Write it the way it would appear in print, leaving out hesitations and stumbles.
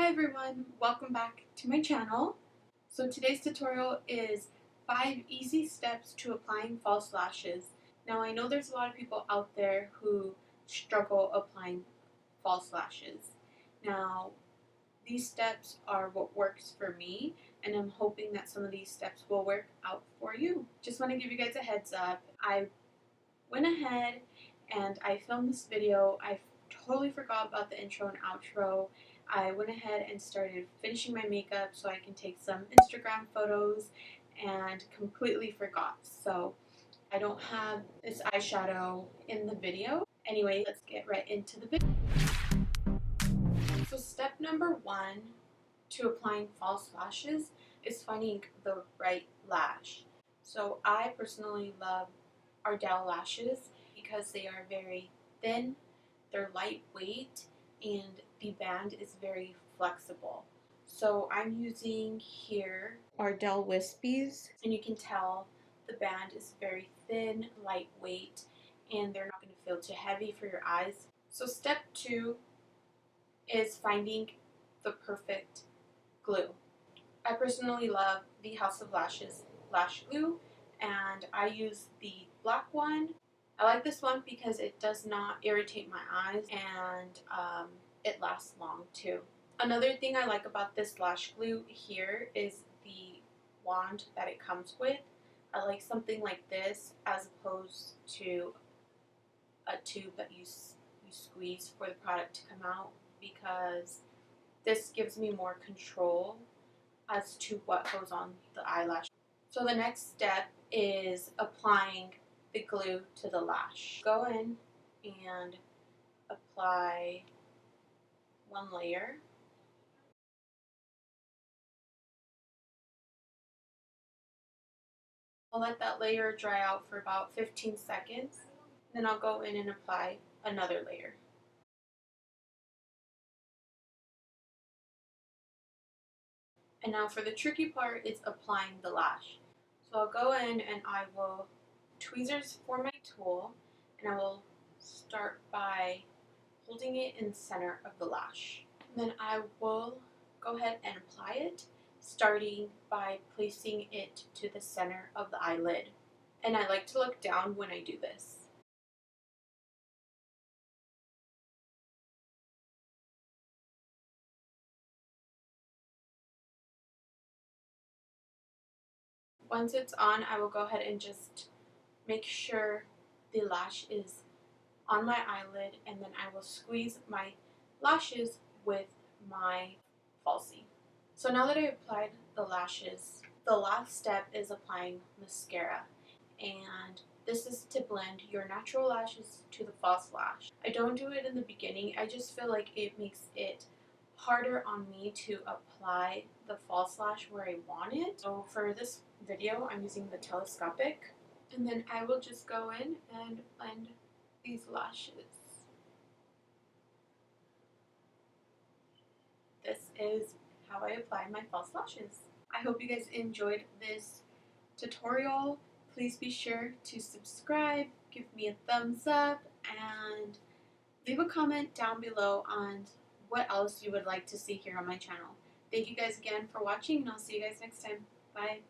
Hi everyone, welcome back to my channel. So today's tutorial is 5 easy steps to applying false lashes. Now I know there's a lot of people out there who struggle applying false lashes. Now these steps are what works for me, and I'm hoping that some of these steps will work out for you. Just want to give you guys a heads up. I went ahead and I filmed this video. I totally forgot about the intro and outro. I went ahead and started finishing my makeup so I can take some Instagram photos and completely forgot. So I don't have this eyeshadow in the video. Anyway, let's get right into the video. So step number 1 to applying false lashes is finding the right lash. So I personally love Ardell lashes because they are very thin, they're lightweight, and the band is very flexible. So I'm using here Ardell Wispies, and you can tell the band is very thin, lightweight, and they're not going to feel too heavy for your eyes. So step 2 is finding the perfect glue. I personally love the House of Lashes lash glue, and I use the black one. I like this one because it does not irritate my eyes, and it lasts long too. Another thing I like about this lash glue here is the wand that it comes with. I like something like this as opposed to a tube that you squeeze for the product to come out, because this gives me more control as to what goes on the eyelash. So the next step is applying the glue to the lash. Go in and apply one layer. I'll let that layer dry out for about 15 seconds. Then I'll go in and apply another layer. And now for the tricky part is applying the lash. So I'll go in and I will tweezers for my tool, and I will start by holding it in the center of the lash. And then I will go ahead and apply it, starting by placing it to the center of the eyelid. And I like to look down when I do this. Once it's on, I will go ahead and just make sure the lash is on my eyelid, and then I will squeeze my lashes with my falsie. So now that I applied the lashes, the last step is applying mascara, and this is to blend your natural lashes to the false lash. I don't do it in the beginning. I just feel like it makes it harder on me to apply the false lash where I want it. So for this video, I'm using the telescopic, and then I will just go in and blend these lashes. This is how I apply my false lashes. I hope you guys enjoyed this tutorial. Please be sure to subscribe, give me a thumbs up, and leave a comment down below on what else you would like to see here on my channel. Thank you guys again for watching, and I'll see you guys next time. Bye.